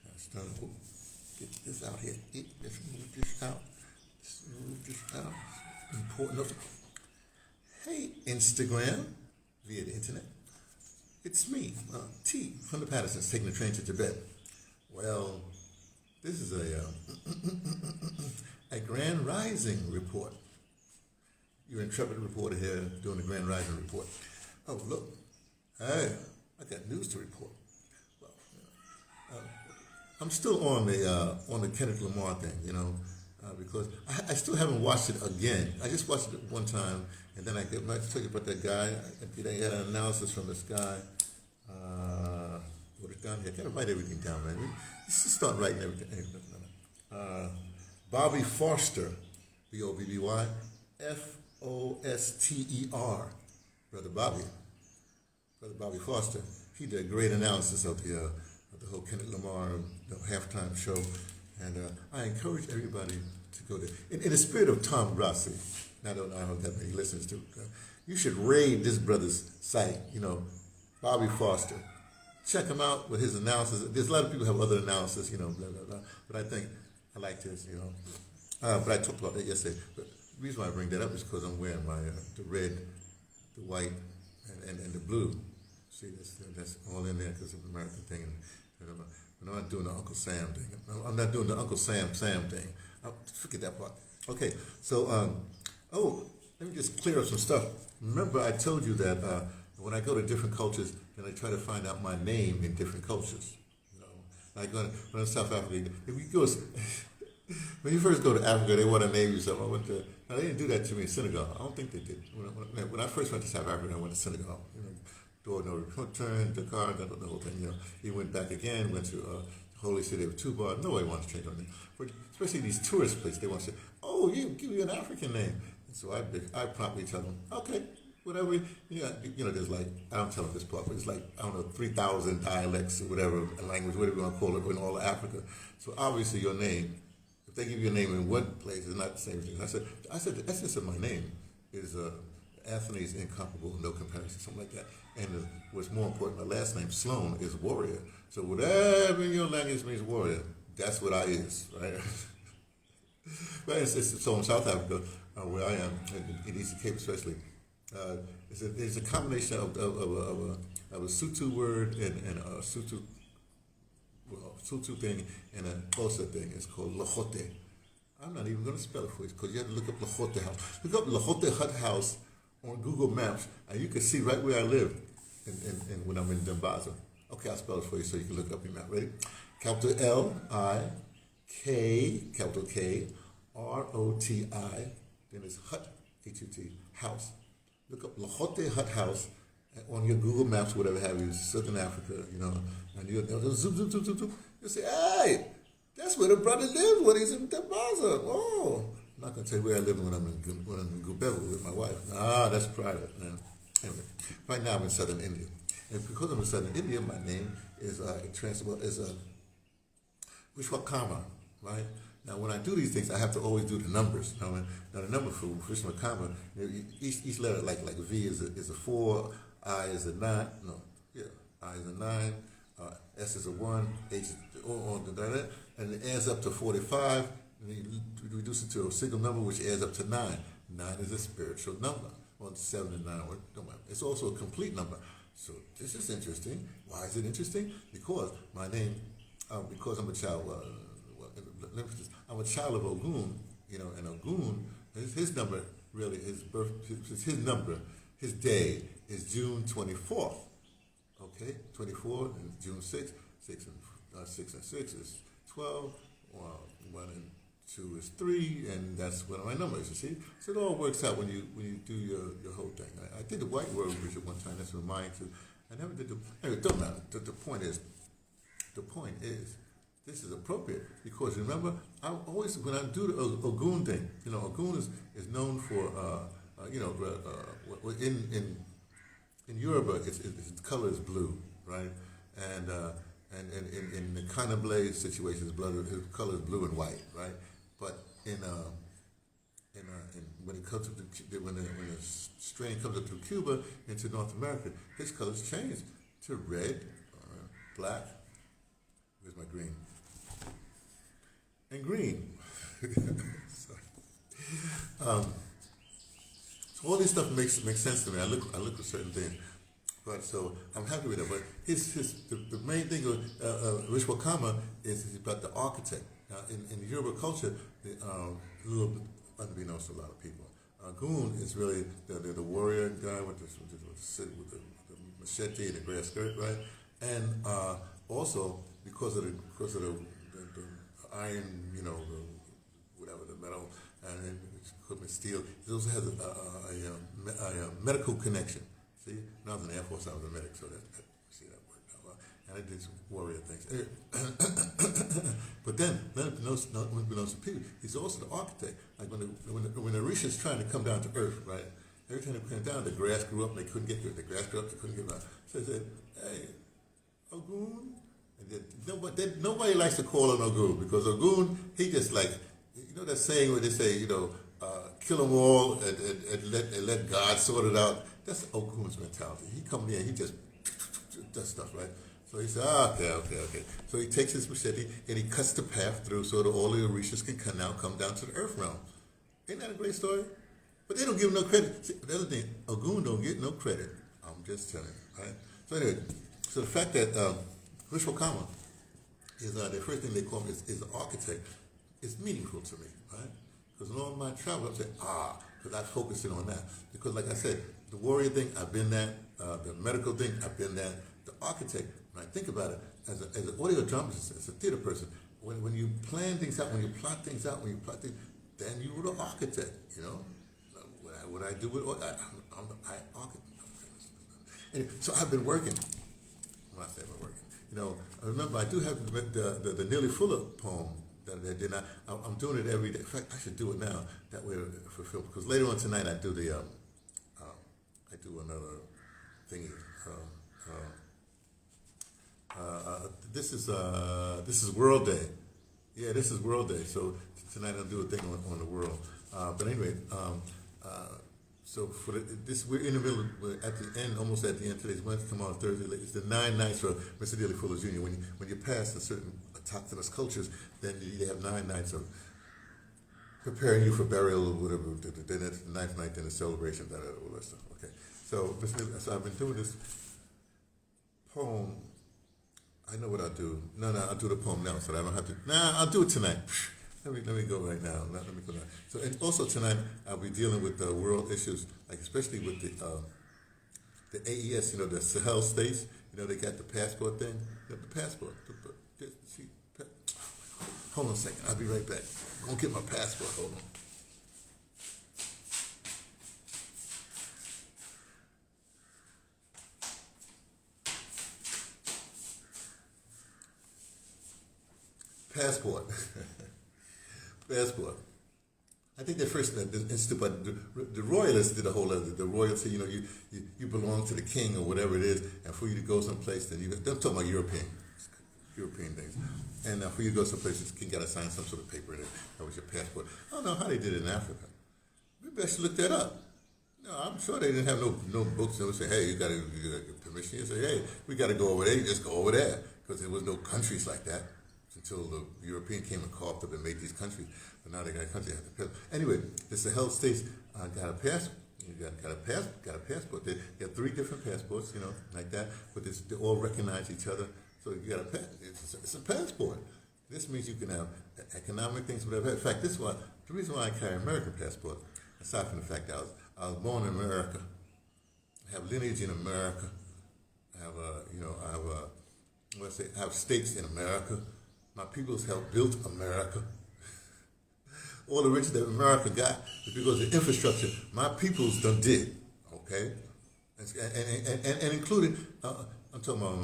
That's done. Oh, get this out here. Let's move this out. Let's move this out. Important. Hey, Instagram, via the internet. It's me, T from the Pattersons, taking the train to Tibet. Well, this is a Grand Rising report. Your intrepid reporter here doing the Grand Rising report. Oh, look. Hey, I got news to report. Well, I'm still on the Kendrick Lamar thing, because I still haven't watched it again. I just watched it one time, and then I tell you about that guy. They had an analysis from this guy. Wrote it down here. I gotta write everything down, man. Let's just start writing everything. Bobby Foster, Bobby Foster, Brother Bobby Foster. He did a great analysis of the whole Kendrick Lamar halftime show, and I encourage everybody to go there. In the spirit of Tom Grassi, I don't know how that many listeners to. You should raid this brother's site. Bobby Foster. Check him out with his analysis. There's a lot of people who have other analysis, blah, blah, blah. But I think I like this, But I talked about that yesterday. But the reason why I bring that up is because I'm wearing my the red, the white, and the blue. See, that's all in there because of the American thing. But I'm not doing the Uncle Sam thing. I'm not doing the Uncle Sam thing. Forget that part. Okay, so, let me just clear up some stuff. Remember I told you that when I go to different cultures, then I try to find out my name in different cultures. Like when I'm in South Africa, when you first go to Africa, they want to name you something. Now they didn't do that to me in Senegal. I don't think they did. When I first went to South Africa, I went to Senegal. Door no return, Dakar, the whole thing. He went back again, went to the holy city of Touba. Nobody wants to change their name. But especially these tourist places, they want to say, "Oh, give you an African name." And so I promptly tell them, "Okay, whatever." There's like, I don't tell them this part, but it's like, 3,000 dialects or whatever language, whatever you want to call it, in all of Africa. So obviously your name, if they give you a name in one place, it's not the same thing. I said the essence of my name is Anthony is incomparable, no comparison, something like that. And what's more important, my last name, Sloan, is warrior. So whatever in your language means warrior, that's what I is, right? But so in South Africa, where I am, in Eastern Cape especially, it's a combination of a Sutu word and a Sutu thing and a Xhosa thing. It's called Lahote. I'm not even going to spell it for you because you have to look up Lahote House. Look up Lahote Hut House on Google Maps, and you can see right where I live when I'm in DeBrother. Okay, I'll spell it for you so you can look up your map. Ready? Capital L-I-K, capital K-R-O-T-I, then it's Hut, H-U-T, house. Look up Lahote Hut House on your Google Maps, whatever have you, Southern Africa, and you'll zoom. You'll say, hey, that's where the brother lives when he's in DeBrother. Oh, I'm not going to tell you where I live when I'm in Gubeva with my wife. That's private. Anyway, right now I'm in Southern India. And because I'm in Southern India, my name is Vishwakarma, right? Now, when I do these things, I have to always do the numbers. Now the number for Vishwakarma, each letter, like V is a 4, I is a 9, I is a 9, S is a 1, H is and it adds up to 45, and you reduce it to a single number, which adds up to 9. 9 is a spiritual number. Well, 7 and 9, don't matter. It's also a complete number. So this is interesting. Why is it interesting? Because my name, because I'm a child, I'm a child of Ogun, and Ogun, his number, really, his day is June 24th, okay? 24 and June 6th, 6 and 6 is 12, 1 and 2 is 3, and that's one of my numbers, you see? So it all works out when you do your whole thing. I did the white word at one time, that's mine too. I never did anyway, it don't matter. The point is, this is appropriate because remember, I always, when I do the Ogun thing, Ogun is known for, in Yoruba, its color is blue, right? And in the Kanabla situation, his color is blue and white, right? But when it comes to when the strain comes up through Cuba into North America, his colors change to red, black, green. And green. So all this stuff makes sense to me. I look at certain things. But so I'm happy with it. But the main thing of Vishwakarma is about the architect. Now, in Yoruba culture, a little unbeknownst to a lot of people, Goon is really the warrior guy with the machete and the grass skirt, right? And also because of the iron, whatever the metal and equipment, steel, it also has a medical connection. See, when I was in the Air Force, I was a medic, so that see that worked out well. And I did some warrior things. But then, unbeknownst to people, he's also the architect. Like when the Orishas trying to come down to earth, right? Every time they came down, the grass grew up and they couldn't get to it. The grass grew up, they couldn't get it out. So they said, hey, Ogun. And nobody likes to call him Ogun because Ogun, he just like, that saying where they say, kill them all and let God sort it out. That's Ogun's mentality. He comes in, he just does stuff, right? So he said, okay. So he takes his machete and he cuts the path through so that all the Orishas can come down to the earth realm. Ain't that a great story? But they don't give him no credit. See, the other thing, Ogun don't get no credit. I'm just telling you, right? So anyway, so the fact that Vishwakarma is the first thing they call him is an architect is meaningful to me, right? Because in all my travel, I'm saying, because I focused in on that. Because like I said, the warrior thing, I've been that. The medical thing, I've been that. The architect, when I think about it, as an audio dramatist, as a theater person, when you plan things out, when you plot things out, then you were the architect, What I do with I'm architect. Anyway, so I've been working. When I say I've been working, I remember I do have the Nearly Fuller poem that I did. I'm doing it every day. In fact, I should do it now. That way for film. Because later on tonight I do I do another thingy. This is World Day. Yeah, this is World Day. So tonight I'll do a thing on the world. But anyway, so for we're in the middle, we're at the end, almost at the end. Today's Wednesday, tomorrow Thursday. It's the 9 nights for Mr. Nearly Fuller Jr. When you pass a certain autochthonous cultures, then you have 9 nights of preparing you for burial or whatever. Then it's the 9th night, then the celebration, all that stuff. Okay. So I've been doing this poem. I know what I'll do. No, I'll do the poem now, so that I don't have to. I'll do it tonight. Let me go right now. Let me go now. So, and also tonight, I'll be dealing with world issues, like especially with the AES, the Sahel states. They got the passport thing. The passport. Hold on a second. I'll be right back. I'm going to get my passport. Hold on. Passport. Passport. I think the first but the royalists did a whole other. The royalty, you belong to the king or whatever it is, and for you to go someplace, then I'm talking about European things, and for you to go someplace, you got to sign some sort of paper in it. That was your passport. I don't know how they did it in Africa. Maybe I should look that up. No, I'm sure they didn't have no books that would say, hey, you got to get permission. You say, hey, we got to go over there. You just go over there, because there was no countries like that until the European came and carved up and made these countries. But now they got a country that have to pass. Anyway, the Sahel states got a passport. You got a passport. They have 3 different passports, like that. But they all recognize each other. So you got it's a passport. This means you can have economic things, whatever. In fact, the reason why I carry an American passport, aside from the fact that I was born in America, I have lineage in America. I have states in America. My peoples have built America. All the riches that America got is because of infrastructure my peoples done did, okay? And including, I'm talking about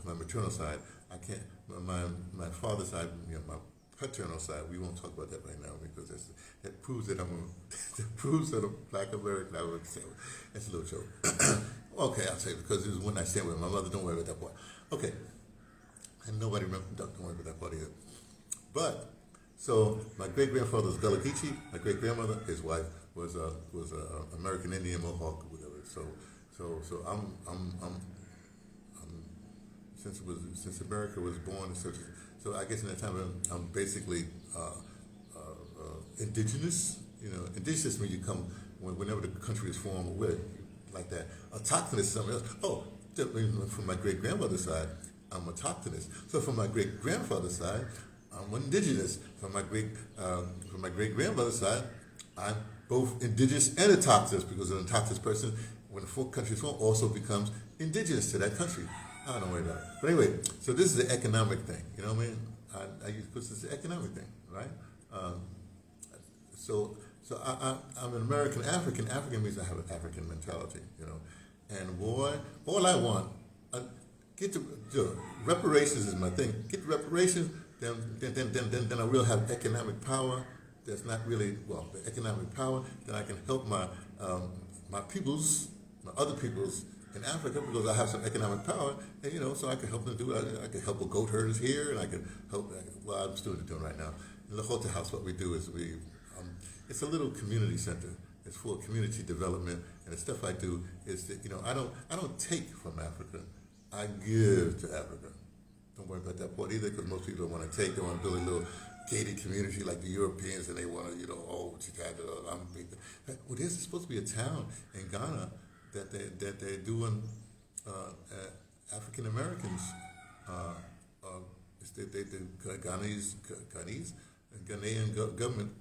my maternal side. I can't, my father's side, my paternal side, we won't talk about that right now because that proves that I'm Black American. I would say it's a little joke. Okay, I'll say it because it was one night stand with my mother. Don't worry about that part. Okay. And nobody remembers, don't worry about that part either. But, so my great-grandfather was Gullah Geechee. My great-grandmother, his wife, was American Indian Mohawk or whatever. So I'm since America was born. So I guess in that time I'm basically indigenous. Indigenous means you come whenever the country is formed with like that. Autochthonous is something else. Oh, from my great grandmother's side, I'm autochthonous. So from my great grandfather's side, I'm indigenous. From my great grandmother's side, I'm both indigenous and autochthonous, because an autochthonous person, when the country is formed, also becomes indigenous to that country. I don't worry about it. But anyway, so this is the economic thing. You know what I mean? I use this is the economic thing, right? So I'm an American African. African means I have an African mentality, And boy, all I want, get to reparations is my thing. Get the reparations, then I will have economic power. That's not really the economic power. Then I can help my peoples, my other peoples in Africa, because I have some economic power, and so I can help them do it. I can help with goat herders here, and I can help. Well, I'm still doing right now. In the hotel house, what we do is it's a little community center. It's for community development, and the stuff I do is that I don't take from Africa. I give to Africa. Don't worry about that part either, because most people don't want to take. They want to build a little gated community like the Europeans, and they want to, what you got to. Well, there's supposed to be a town in Ghana that they're doing African Americans. The Ghanaian government,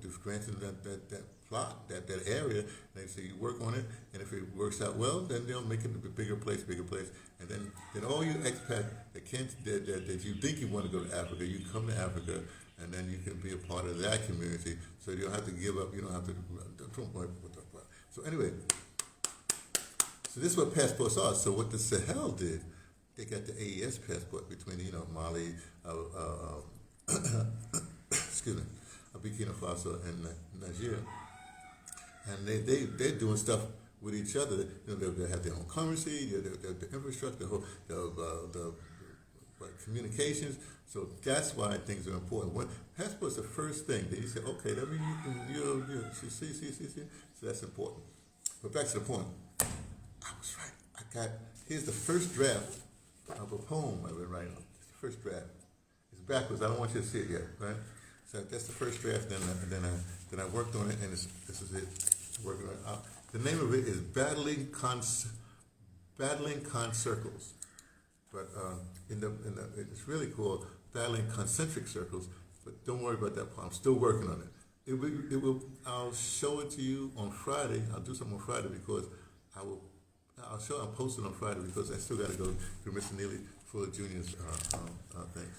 just granted that plot, that area. And they say you work on it, and if it works out well, then they'll make it a bigger place, and then all you expats that you think you want to go to Africa, you come to Africa, and then you can be a part of that community. So you don't have to give up. You don't have to. So anyway. So this is what passports are. So what the Sahel did, they got the AES passport between Mali, excuse me, Burkina Faso and Nigeria, and they're doing stuff with each other. They have their own currency, the infrastructure, the communications. So that's why things are important. Passport's the first thing. Then you say, okay, let me see. So that's important. But back to the point. I was right. Here's the first draft of a poem I've been writing. It's the first draft. It's backwards. I don't want you to see it yet, right? So that's the first draft. Then I worked on it, and this is it. Working on it. The name of it is Battling Concircles, but it's really called Battling Concentric Circles. But don't worry about that part. I'm still working on it. I'll show it to you on Friday. I'll do something on Friday because I'll post it on Friday because I still got to go to Mr. Neely for the juniors thing.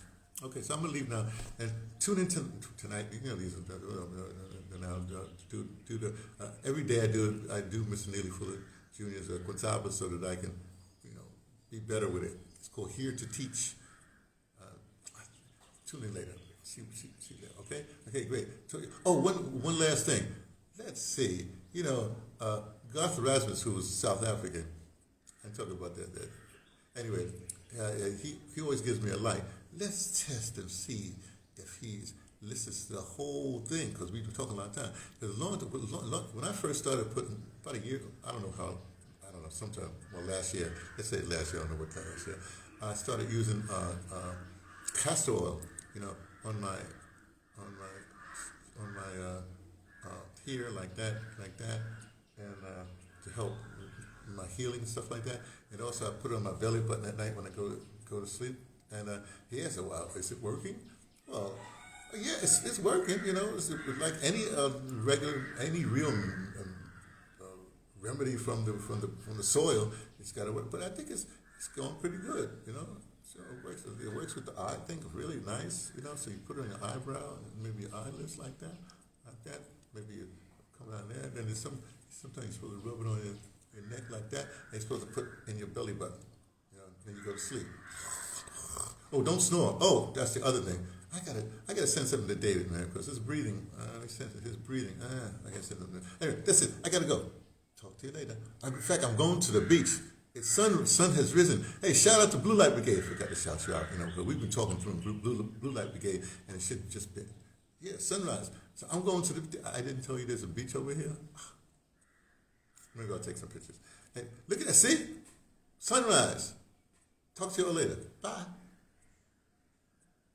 Okay, so I'm gonna leave now and tune in tonight. These now do the every day I do Mr. Neely for the juniors Quintaba so that I can be better with it. It's called Here to Teach. Tune in later. See that. Okay. Okay. Great. Oh, one last thing. Let's see. Garth Erasmus, who was South African, I talk about that. Anyway, he always gives me a light. Let's test and see if he listens to the whole thing, because we've been talking a lot of time. Because when I first started putting, about a year, sometime, last year, let's say last year, I don't know what time last year, I started using castor oil, on my here, like that, and to help my healing and stuff like that. And also I put it on my belly button at night when I go to sleep. And he asked, "Well, is it working?" Well, yeah, it's working. It's like any real remedy from the soil. It's got to work, but I think it's going pretty good. So it works with the eye thing. Really nice. So you put it on your eyebrow, and maybe your eyelids like that. Maybe you come down there. And then sometimes you're supposed to rub it on your neck like that. And you're supposed to put in your belly button. Then you go to sleep. Oh, don't snore. Oh, that's the other thing. I gotta send something to David, man, because his breathing. His breathing. I gotta send something. Anyway, that's it. I gotta go. Talk to you later. In fact, I'm going to the beach. It's sun has risen. Hey, shout out to Blue Light Brigade. Forgot to shout you out, because we've been talking from Blue Light Brigade, and it should just been sunrise. So I'm going to I didn't tell you there's a beach over here. Maybe I'll take some pictures. Hey, look at that. See, sunrise. Talk to you all later. Bye.